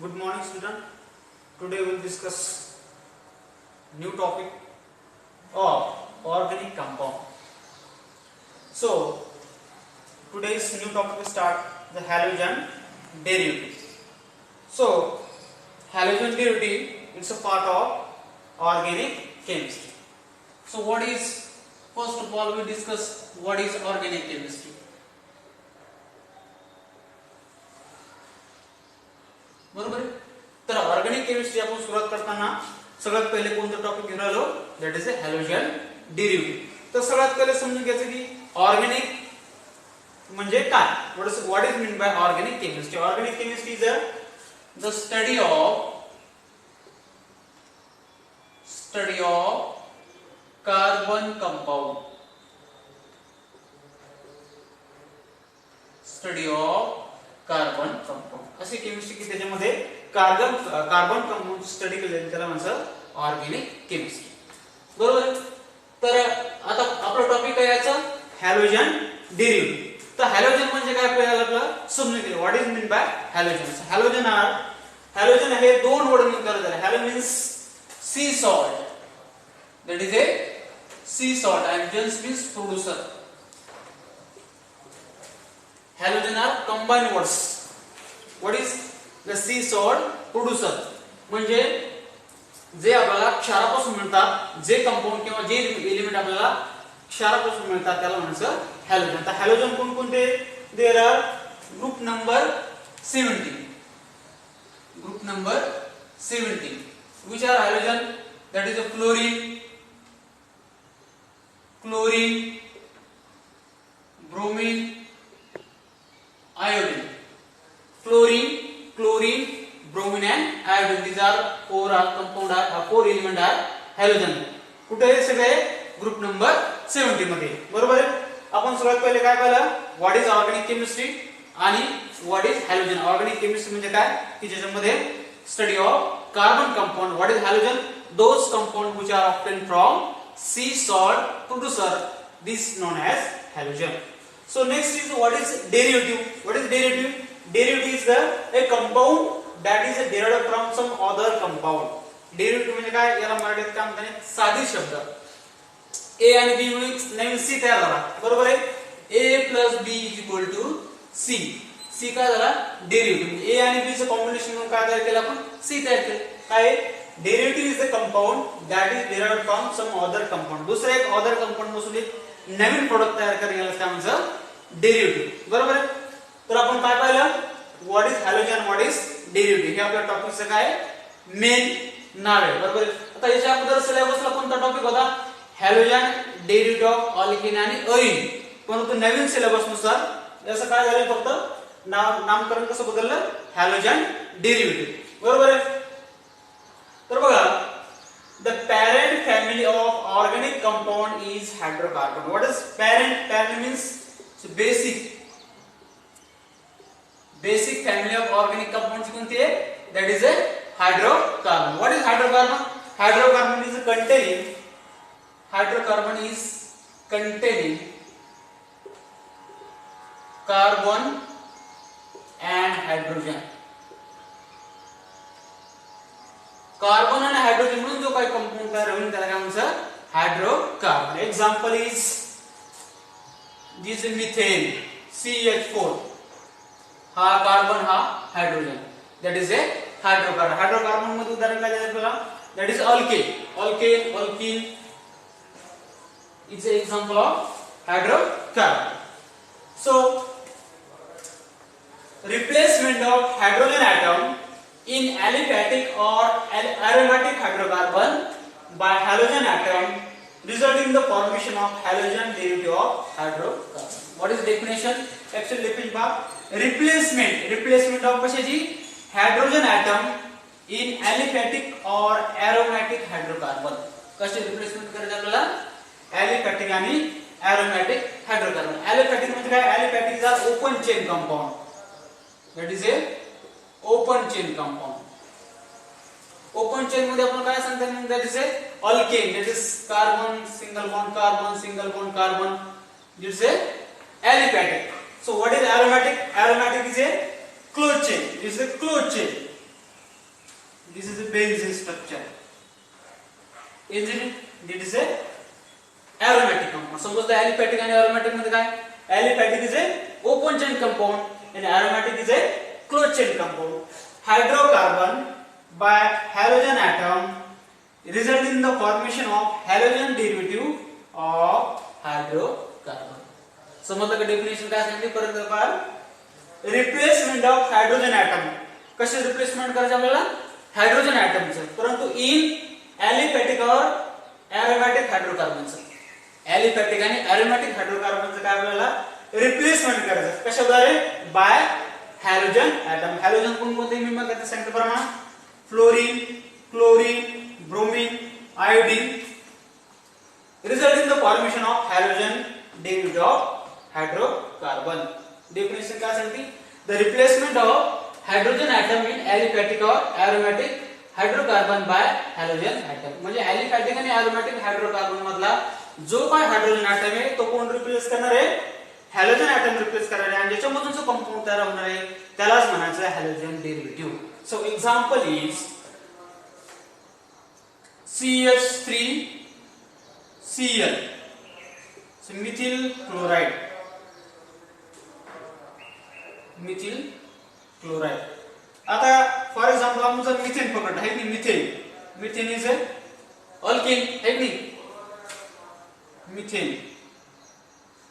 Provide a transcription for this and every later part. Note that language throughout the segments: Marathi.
Good morning, student. Today we will discuss new topic of organic compound. So today's new topic will start the halogen derivative. So halogen derivative it's a part of organic chemistry. So what is, first of all we discuss what is organic chemistry. बरोबर आहे. तर ऑर्गॅनिक केमिस्ट्री आपण सुरुवात करताना सगळ्यात पहिले कोणतं टॉपिक घेऊन आलो, that is a halogen derivative. तर सगळ्यात पहिले समजून घ्यायचं की ऑर्गॅनिक म्हणजे काय, what is mean by organic chemistry. Organic chemistry is the study of carbon compound, study of carbon compound. अशी केमिस्ट्री की त्याच्यामध्ये कार्बन कंपाउंड स्टडी केलेली त्याला म्हणतात ऑर्गॅनिक केमिस्ट्री. बरोबर. तर आता आपला टॉपिक आहे याचा हॅलोजन डेरिव्हेटिव्ह. तर हॅलोजन म्हणजे काय आपल्याला समजून घ्या, what is mean by halogen. Halogen हे दोन वर्ड मिळून करत आहे. Hello means C salt, that is A C salt, and gens means producer. Halogen are combined words. What is the sea salt producer? म्हणजे जे आपल्याला क्षारापासून मिळतात, जे कंपाऊंड किंवा जे एलिमेंट आपल्याला क्षारापासून मिळतात त्याला म्हणायचं हॅलोजन. तर हॅलोजन कोणकोणते, there are group number 17. Group number 17 which are halogen, that is a chlorine, bromine, iodine. Chlorine, bromine and iodine, these are four element are halogen. कुठे आहे सगळे ग्रुप नंबर 70 मध्ये. बरोबर आहे. आपण सगळ्यात पहिले काय पाहिलं, व्हॉट इज ऑर्गॅनिक केमिस्ट्री आणि what is halogen. Organic chemistry म्हणजे काय की ज्याच्यामध्ये study of carbon compound. What is halogen, those compound which are obtained from sea salt producer, this known as halogen. So next is what is derivative. What is derivative? Derivative is a compound that is derived from some other compound. Derivative म्हणजे काय, याला मराठीत काय म्हणतात, साधी शब्द. A आणि B मिळून नवीन C तयार झाला. बरोबर आहे. A plus B is equal to C. C काय झाला, डेरिव्हेटिव्ह. A आणि B चं कॉम्बिनेशन म्हणून काय तयार केलं आपण, C तयार केलं. काय, derivative is the compound that is derived from some other compound. दुसरा एक अदर कंपाऊंड पासून एक नवीन प्रोडक्ट तयार करायला काय म्हणतात, डेरिव्हेटिव्ह. बरोबर आहे. तर आपण काय पाहिलं, what is halogen, what is derivative, हे आपल्या टॉपिकचं काय मेन नाव आहे. बरोबर आहे. आता याच्या अगोदर सिलेबसला कोणता टॉपिक होता, हॅलोजन डेरिव्हेटिव्ह ऑफ अल्केन आणि अरिन. परंतु नवीन सिलेबस नुसार याचं काय झालं, फक्त नामकरण कसं बदललं, हॅलोजन डेरिव्हेटिव्ह. बरोबर आहे. तर बघा, the parent family of organic compound is hydrocarbon. What is parent? Parent means basic family of organic compounds कोणती आहे, that is a hydrocarbon. What is hydrocarbon? Hydrocarbon is containing carbon and hydrogen. Carbon आणि हायड्रोजन म्हणून जो काही कंपाऊंड तयार होईल त्याला काय म्हणतात, hydrocarbon. Example is this methane CH4. हा कार्बन, हा hydrogen, that is A hydrocarbon. Hydrocarbon मध्ये उदाहरण काय द्यायचं आपल्याला, that is alkane is a example of hydrocarbon. So replacement of hydrogen atom in aliphatic or aromatic hydrocarbon by halogen atom resulting in the formation of halogen derivative of hydrocarbon. What is definition? Actual definition by replacement of कशाची, hydrogen atom in aliphatic or aromatic hydrocarbon. कसे रिप्लेसमेंट करायचं आपल्याला, aliphatic आणि aromatic hydrocarbon. aliphatic म्हणजे काय, aliphatic is a open chain compound, that is a open chain compound. Open chain मध्ये आपण काय सांगतात, that is A alkane, that is carbon single bond carbon, it's a aliphatic. So what is aromatic? Aromatic is a closed chain. It is a closed chain. This is a benzene structure. Isn't it? This is a aromatic compound. समजलं aliphatic आणि aromatic मध्ये काय? Aliphatic is a open chain compound and aromatic is a closed chain compound. Hydrocarbon by halogen atom result in the formation of halogen derivative of hydrocarbon. समजलं का डेफिनेशन काय सांगितली परत आपण रिप्लेसमेंट ऑफ हायड्रोजन एटम कसे रिप्लेसमेंट करायचं आपल्याला हायड्रोजन एटमचं परंतु इन एलिफॅटिक और एरोमॅटिक हायड्रोकार्बनचं एलिफॅटिक आणि एरोमॅटिक हायड्रोकार्बनचं काय आपल्याला रिप्लेसमेंट करायचं कशाद्वारे बाय हॅलोजन एटम हॅलोजन कोणते मी मग आता सांगितलं प्रमाण fluorine chlorine bromine iodine result in the formation of halogen derivative of hydrocarbon. Definition काय सांगते the replacement of hydrogen atom in aliphatic or aromatic hydrocarbon by halogen atom म्हणजे aliphatic आणि aromatic hydrocarbon मधला जो काय हायड्रोजन एटम आहे तो कोण रिप्लेस करणार आहे हॅलोजन एटम रिप्लेस करणार आहे आणि ज्याच्यामधून जो कंपाऊंड तयार होणार आहे त्यालाच म्हणायचं आहे halogen derivative so example is CH3Cl so methyl chloride आता फॉर एग्जांपल आपण जर मिथेन पकडलं आहे की मिथेन इज अ अल्केन आहे की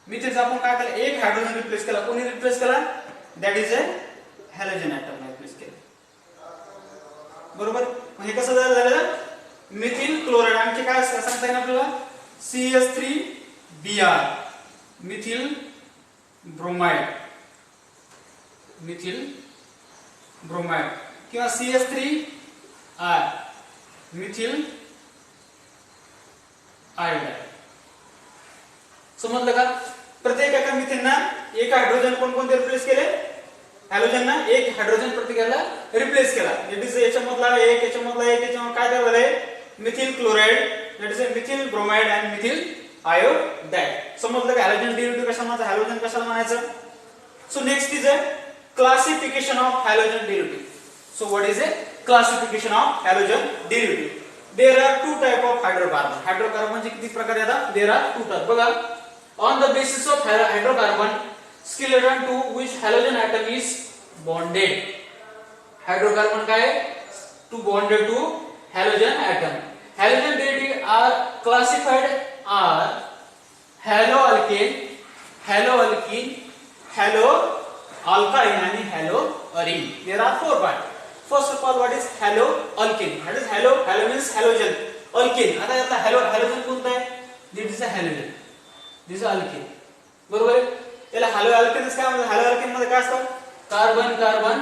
मिथेनचा आपण काय केलं एक हायड्रोजन रिप्लेस केला कोणी रिप्लेस केला that is a halogen atom replace केला बरोबर हे कसं झालं मिथिल क्लोराइड आणखी काय सांगता येईल आपल्याला CH3Br मिथिल ब्रोमाइड किंवा CH3R मिथिल आयोडाइड समजलं का प्रत्येक एका मिथेनना एक हायड्रोजन कोणते रिप्लेस केले हॅलोजनना एक हायड्रोजन प्रत्येकाला रिप्लेस केला इट इज याच्यामधला एक याच्यामधला काय झालंय methyl chloride that is a methyl bromide and methyl iodide समजलं का हॅलोजन डेरिव्हेटिव्ह कशाला म्हणायचं हॅलोजन कशाला म्हणायचं so next is a classification of halogen derivative so what is a classification of halogen derivative there are two type of हायड्रोकार्बनचे किती प्रकार येतात देयर आर टू टाइप बघा on the basis of hydrocarbon skeleton to which halogen atom is bonded hydrocarbon काय to bonded to halogen atom halogen derivative are classified are haloalkane haloalkyne आणि haloarine there are four parts first of all what is haloalkane that is halo means halogen alkane आता यातला halogen कोणता आहे this is a halogen this is alkane बरोबर आहे याला haloalkane काय म्हणतात haloalkane मध्ये काय असतं carbon carbon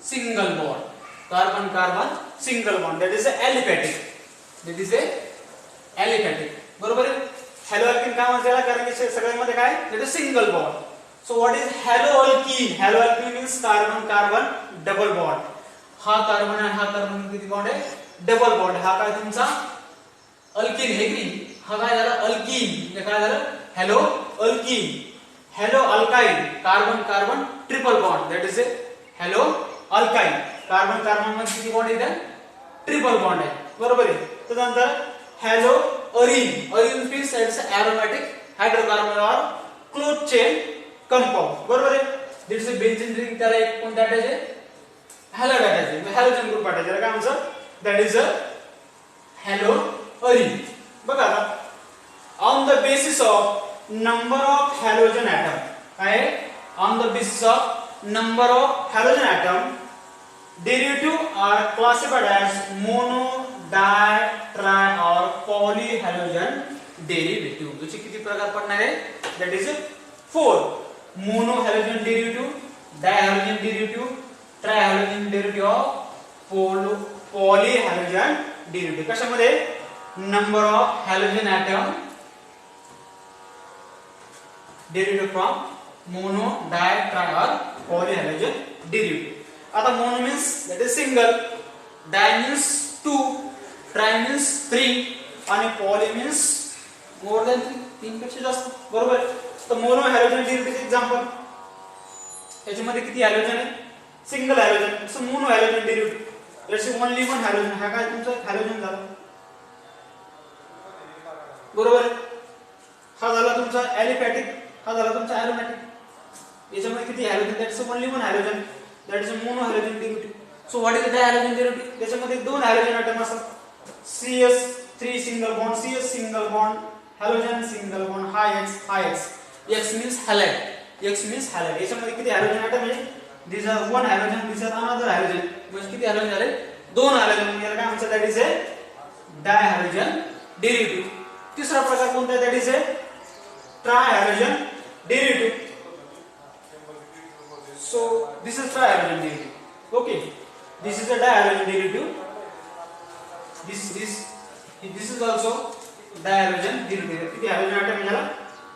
single bond that is a aliphatic बरोबर आहे हॅलोअल्कीन काय म्हणतात त्याला कारण की सगळ्यांमध्ये काय that is single bond so what is haloalkene means carbon carbon double bond हा कार्बन आणि हा कार्बन किती बॉन्ड आहे डबल बॉन्ड हा काय तुमचा अल्कीन आहे की हा काय झाला अल्कीन म्हणजे काय झालं haloalkyne carbon carbon triple bond that is a haloalkyne carbon carbon मध्ये किती बॉन्ड आहे ट्रिपल बॉन्ड आहे बरोबर आहे त्यानंतर haloarine means it's an aromatic hydrocarbon or closed chain compound बरोबर आहे this is a benzene ring त्याला एक कोणता अटॅच आहे हॅलाइड अटॅच आहे हॅलोजन ग्रुप अटॅच आहे काय म्हणतात that is a haloarine बघा आता on the basis of number of halogen atom काय on the basis of number of halogen atom derivative are classified as mono di tri और पॉली हॅलोजन डेरिव्हेटिव्ह याचे किती प्रकार पडणार आहे that is 4 mono halogen derivative di halogen derivative tri halogen derivative of poly halogen derivative कशामध्ये number of halogen atom derivative from mono di tri और पॉली हॅलोजन डेरिव्हेटिव्ह आता mono means that is single di means 2 tri means 3 आणि पॉली मीन्स मोर दॅन 3 पेक्षा जास्त बरोबर तर मोनो हॅलोजन डेरिव्हेटिव्ह एक्झाम्पल याच्यामध्ये किती हॅलोजन आहे single halogen so mono halogen derivative Let's say only one halogen. हा काय तुमचा हॅलोजन झाला, बरोबर. हा झाला तुमचा ॲलिफॅटिक, हा झाला तुमचा ॲरोमॅटिक. याच्यामध्ये किती halogen? That's only one halogen, that is a mono halogen derivative. So what is the dihalogen derivative? त्याच्यामध्ये दोन हॅलोजन ॲटम असतात. CS3 single bond, CS single bond, halogen single bond, हा X. X means halide, X means halide. याच्यामध्ये किती हॅलोजन ॲटम आहे? This are one halogen, this are another halogen. म्हणजे किती हॅलोजन झाले? दोन हॅलोजन. याला काय म्हणतात? That is a dihalogen derivative. तिसरा प्रकार कोणता आहे? That is a trihalogen derivative. So this is trihalogen derivative. Okay, this is a dihalogen derivative. This is also dihalogen derivative. किती हॅलोजन ॲटम याला?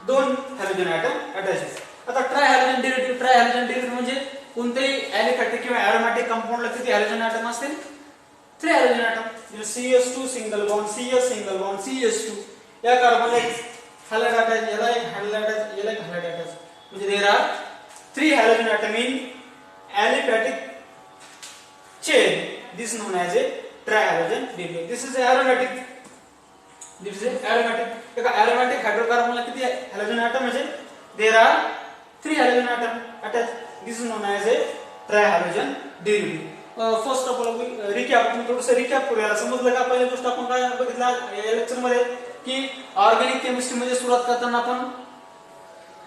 दोन हॅलोजन ॲटम अटॅच आहेत. आता ट्रायहॅलोजन डेरिव्हेटिव्ह म्हणजे कोणतेही ॲलिफॅटिक किंवा ॲरोमॅटिक कंपाऊंडला किती हॅलोजन ॲटम असतील? 3 halogen atom. CS2 single bond, CS single bond, CS2. या कार्बनला एक हॅलाइड अटॅच, याला एक हॅलाइड अटॅच, याला एक हॅलाइड अटॅच. म्हणजे there are 3 halogen atom in aliphatic chain. This is known as a trihalogen derivative. This is aromatic. एका aromatic hydrocarbon ला किती halogen atom आहे? There are 3 halogen atom attached. This is known as a trihalogen derivative. First of all recap, आपण थोडंसं रिकॅप करूया. समजलं का? पहिली गोष्ट आपण काय बघितलं या लेक्चर मध्ये की ऑर्गॅनिक केमिस्ट्री मध्ये सुरुवात करताना आपण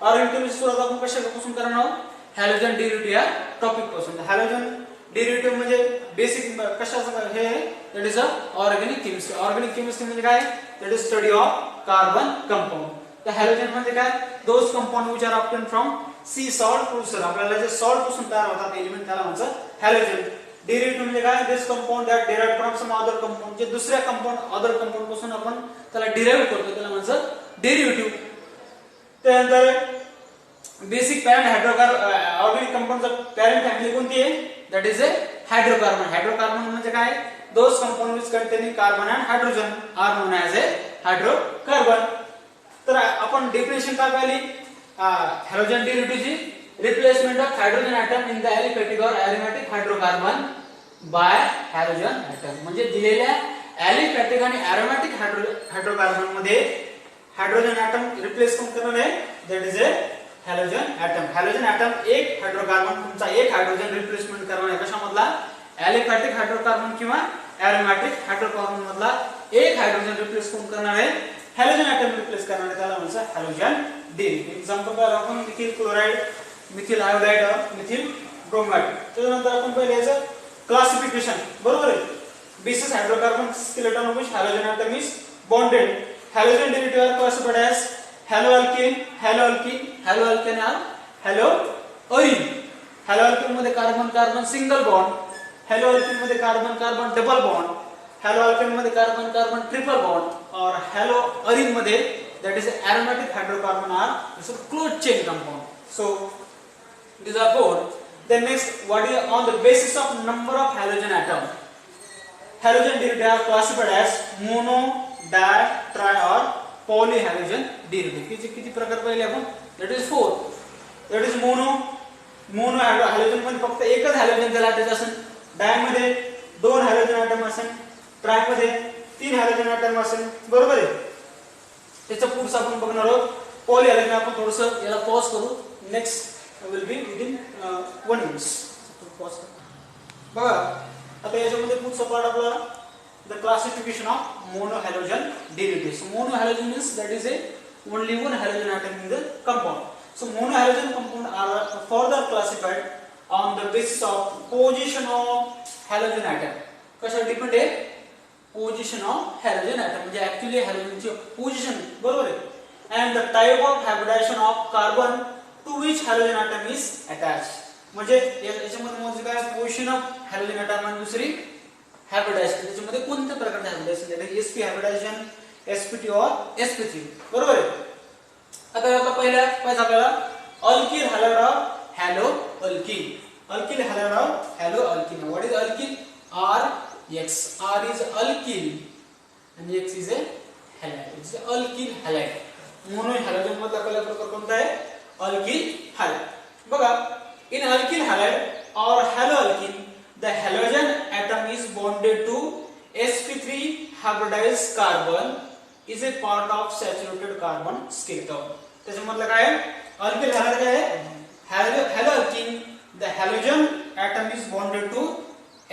ऑर्गॅनिक केमिस्ट्री सुरुवात आपण कशापासून करणार आहोत? हॅलोजन डेरिव्हेटिव्ह या टॉपिक पासून. हॅलोजन डेरिव्हेटिव्ह म्हणजे बेसिक कशाचं हे? That is a organic chemistry. Organic chemistry म्हणजे काय? That is study of carbon compound. तर हॅलोजन म्हणजे काय? Those compound which are obtain from C salt producer. आपल्याला जे सॉल्ट पासून तयार होतात एलिमेंट त्याला म्हणतात हॅलोजन. डेरिव्हेटिव्ह म्हणजे काय? This compound that derived from some other compound. जे दुसऱ्या कंपाऊंड अदर कंपाऊंड पासून आपण त्याला डिराइव्ह करतो त्याला म्हणतात डेरिव्हेटिव्ह. त्यानंतर बेसिक पॅरेंट ऑर्गॅनिक कंपाऊंडचा पॅरेंट फॅमिली कोणती आहे? That is a hydrocarbon. Hydrocarbon म्हणजे काय? Those compound which containing carbon and hydrogen are known as a hydrocarbon. तर आपण डेफिनेशन काय पाहिली हॅलोजन डेरिव्हेटिव्हची? Replacement of hydrogen atom in the aliphatic or aromatic hydrocarbon by halogen atom. म्हणजे दिलेल्या ॲलिफॅटिक आणि ॲरोमॅटिक हायड्रोकार्बन मध्ये हायड्रोजन ॲटम रिप्लेस कोण करणार आहे? That is a halogen atom. Halogen item एक हायड्रोकार्बन तुमचा एक हायड्रोजन रिप्लेसमेंट करणार आहे. कशामधला? ॲलिफॅटिक हायड्रोकार्बन किंवा ॲरोमॅटिक हायड्रोकार्बन मधला एक हायड्रोजन रिप्लेस कोण करणार आहे? हॅलोजन ॲटम रिप्लेस करणार आहे. त्याला म्हणतात हॅलोजन डेरिव्हेटिव्ह. एक्झाम्पल काय आपण methyl chloride, methyl iodide, methyl bromide. त्यानंतर आपण पहिले याचं क्लासिफिकेशन, बरोबर आहे. Basis hydrocarbon skeleton of which halogen atom is bonded. Halogen derivative are classified as haloalkane, haloalkane और हॅलोअरीन. हॅलोअल्केन मध्ये carbon carbon single bond, haloalkane मध्ये carbon carbon double bond, haloalkane मध्ये कार्बन कार्बन ट्रिपल बॉन्ड और हॅलोअरीन मध्ये that is aromatic hydrocarbon are close chain compound. So these are four. Then next, what is on the basis of number of halogen atom? Halogen derivative are classified as mono, di, tri or polyhalogen derivative. किती प्रकार पाहिले आपण? That is 4. That is mono halogen मध्ये फक्त एकच हॅलोजन त्याला अटॅच असेल. डाय मध्ये 2 हॅलोजन ॲटम असेल, ट्राय मध्ये 3 हॅलोजन ॲटम असेल, बरोबर आहे. त्याचं पुढचं आपण बघणार आहोत. पॉलीहॅलोजन आपण थोडंसं याला पॉज करू. Next will be within 1 minute. बघा आता याच्यामध्ये पुढचा पार्ट आपला the classification of monohalogen derivatives. So monohalogen means that is a only one halogen atom in the compound. So monohalogen compound are further classified on the basis of position of halogen atom. कशावर डिपेंड आहे? Position of halogen atom. म्हणजे ऍक्च्युअली हॅलोजनची पोझिशन, बरोबर आहे. and the type of hybridization of carbon to which halogen atom is attached. म्हणजे याच्यामध्ये म्हणजे काय? पोझिशन ऑफ हॅलोजन ॲटम आणि दुसरी हायब्रिडायझेशन. त्याच्यामध्ये कोणत्या प्रकारचे हायब्रिडायझेशन? म्हणजे sp हायब्रिडायझेशन, sp2 और sp3, बरोबर आहे. आता पहिला पाहिजे आपल्याला alkyl halide of hello alkyl. Alkyl halide of hello alkyl. What is alkyl? RX. R is alkyl and X is a halide. It's a alkyl halide. Mono halogen मधला पहिला प्रकार कोणता आहे? Alkyl halide. बघा इन अल्किल हॅलाइड और hello alkyl the halogen atom is bonded to sp3 hybridized carbon is a part of saturated carbon skeleton. त्याच्यामधलं काय अल्किल हॅलाइड काय आहे हॅलोअल्कीन. the halogen atom is bonded to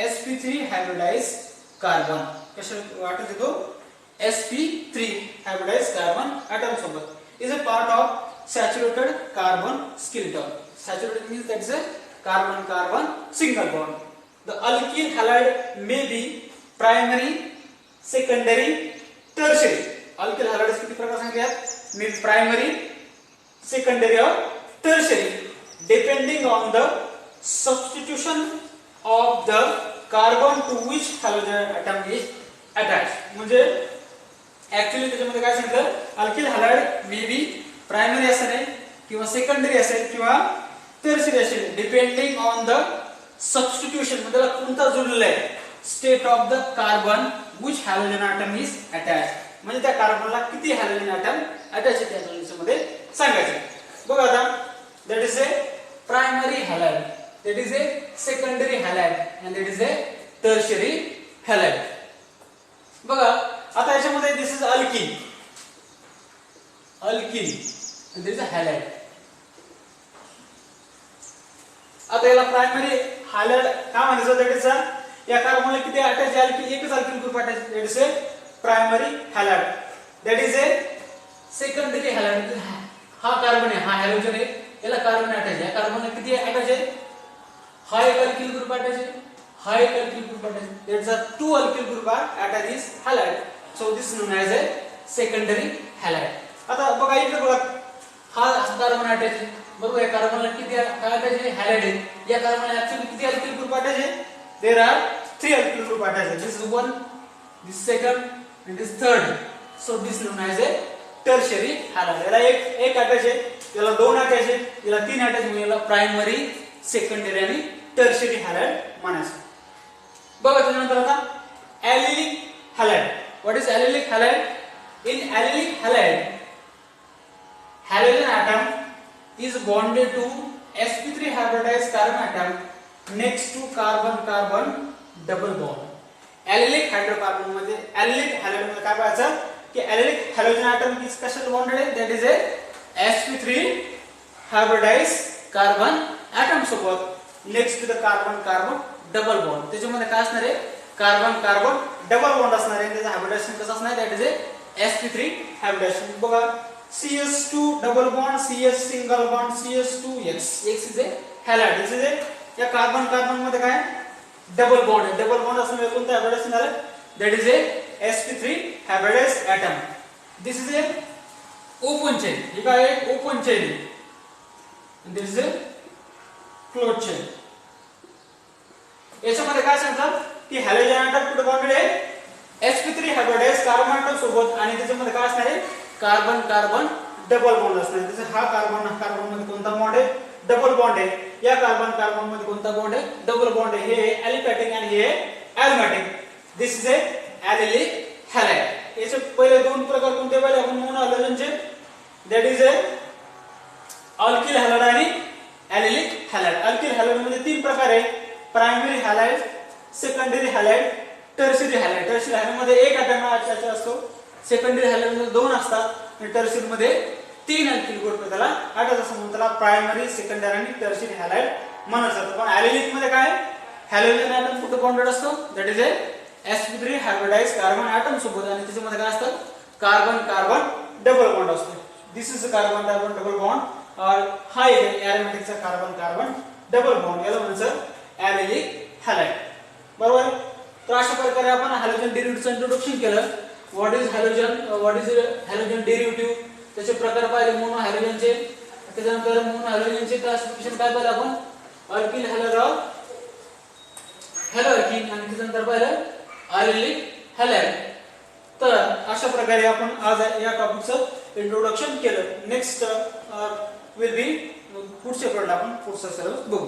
sp3 hybridized carbon. कशा वाटत येतो sp3 hybridized carbon atom सोबत is a part of saturated carbon skeleton. Saturated means that is a carbon carbon single bond. The alkyl halide may be primary, secondary, tertiary. alkyl halides किती प्रकार सांगितले means primary, secondary or tertiary depending on the substitution of the carbon to which halogen atom is attached. म्हणजे ऍक्च्युअली त्याच्यामध्ये काय सांगितलं alkyl halide may be primary असेल किंवा सेकंडरी असेल किंवा टर्शियरी असेल डिपेंडिंग ऑन द सबस्टिट्यूशन म्हणजे त्याला कोणता जोडलेला आहे state of the carbon which halogen atom is attached. म्हणजे त्या कार्बनला किती हॅलोजन ॲटम अटॅच आहे त्याच्यामध्ये सांगायचं. बघा आता that is a primary halide, that is a secondary halide and that is a tertiary halide. बघा आता याच्यामध्ये this is alkene and this is a halide. आता याला प्रायमरी हॅलाइड का म्हणायचं दॅट इज या कार्बनला किती अटॅच आहे की एकच alkene group attach that is a primary halide. That is a secondary halide. हा कार्बन आहे, हा हॅलोजन आहे, याला कार्बन अटॅच आहे. या कार्बनला किती अटॅच आहे हा एक अल्किल ग्रुप अटॅच आहे, हा एक अल्किल ग्रुप अटॅच आहे. There is two alkyl group are attach this halide. So this is known as a secondary halide. आता बघा इकडे बघा हा कार्बन अटॅच आहे बरोबर. या कार्बनला किती काय अटॅच आहे हॅलाइड आहे. या कार्बनला ऍक्च्युअली किती अल्किल ग्रुप अटॅच आहे there are 3 alkyl group attach आहे. This is one, this second and this third. So this known as a tertiary halide. याला एक अटॅच आहे, याला दोन अटॅच आहे, याला तीन अटॅच आहे. याला प्रायमरी, सेकंडरी आणि टर्शियरी हॅलाइड म्हणायचं. बघा त्यानंतर आता allylic halide. What is allylic halide? In allylic halide halogen atom is bonded to sp3 hybridized carbon atom next to carbon carbon double bond. Allylic hydrocarbon मध्ये ॲलिलिक हॅलाइड मध्ये काय पाहायचं की ॲलिलिक हॅलोजन ॲटम किस कशाला बॉन्डेड आहे that is a sp3 hybridised carbon atom सोबत next to the carbon carbon double bond. त्याच्यामध्ये काय असणार आहे कार्बन कार्बन डबल बॉन्ड असणार आहे. त्याचं हायब्रिडायझेशन कसं असणार that is a sp3 hybridisation. बघा cs2 double bond cs single bond cs2x x is a halide. This is a या कार्बन कार्बन मध्ये काय डबल बॉन्ड आहे. डबल बॉन्ड असल्यामुळे कोणतं हायब्रिडायझेशन झालं that is a sp3 hybridised atom. This is a open chain. हे काय आहे ओपन चेन आहे. This is a close chain. याच्यामध्ये काय सांगतात की हॅलोजन ॲटम कुठे बॉन्डेड आहे sp3 हायब्रिडाइज्ड कार्बन ॲटम सोबत आणि त्याच्यामध्ये काय असणार आहे कार्बन कार्बन डबल बॉन्ड असणार आहे. जसं हा कार्बन मध्ये कोणता बॉन्ड आहे डबल बॉन्ड आहे. या कार्बन कार्बन मध्ये कोणता बॉन्ड आहे डबल बॉन्ड आहे. हे ॲलिफॅटिक आणि हे aromatic. This is a allylic halide. याचे पहिले दोन प्रकार कोणते पाहिले आपण मोनो हॅलोजनचे that is a alkyl halide आणि ॲलिलिक हॅलाइड. अल्किल हॅलाइड मध्ये तीन प्रकार आहे primary halide, secondary halide, tertiary halide. Tertiary halide मध्ये एक ॲटम अटॅच असतो, सेकंडरी हॅलाइड मध्ये दोन असतात आणि टर्शियरी मध्ये तीन अल्किल ग्रुप त्याला अटॅच असतो म्हणून त्याला प्रायमरी, सेकंडरी आणि टर्शियरी हॅलाइड म्हणत जातं. पण ॲलिलिक मध्ये काय हॅलोजन ॲटम कुठे बॉन्डेड असतो that is a sp3 hybridised carbon atom सोबत आणि त्याच्यामध्ये काय असतं कार्बन कार्बन डबल बॉन्ड असतो. This is carbon carbon double bond और हा आहे ॲरोमॅटिकचा कार्बन कार्बन डबल बॉन्ड. याला म्हणायचं ॲलिलिक हॅलाइड बरोबर. तर अशा प्रकारे आपण हॅलोजन डेरिव्हेटिव्हचं इंट्रोडक्शन केलं. What is halogen, what is halogen derivative, त्याचे प्रकार पाहिले मोनो हॅलोजनचे. त्याच्यानंतर मोनो हॅलोजनचे क्लासिफिकेशन काय पाहिलं आपण अल्किल हॅलाइड, हॅलोअल्किन आणि त्याच्यानंतर पाहिलं ॲलिलिक हॅलाइड. तर अशा प्रकारे आपण आज या टॉपिकचं इंट्रोडक्शन केलं. नेक्स्ट विल बी पुढच्या पार्टला आपण पुढचा सिलेबस बघू.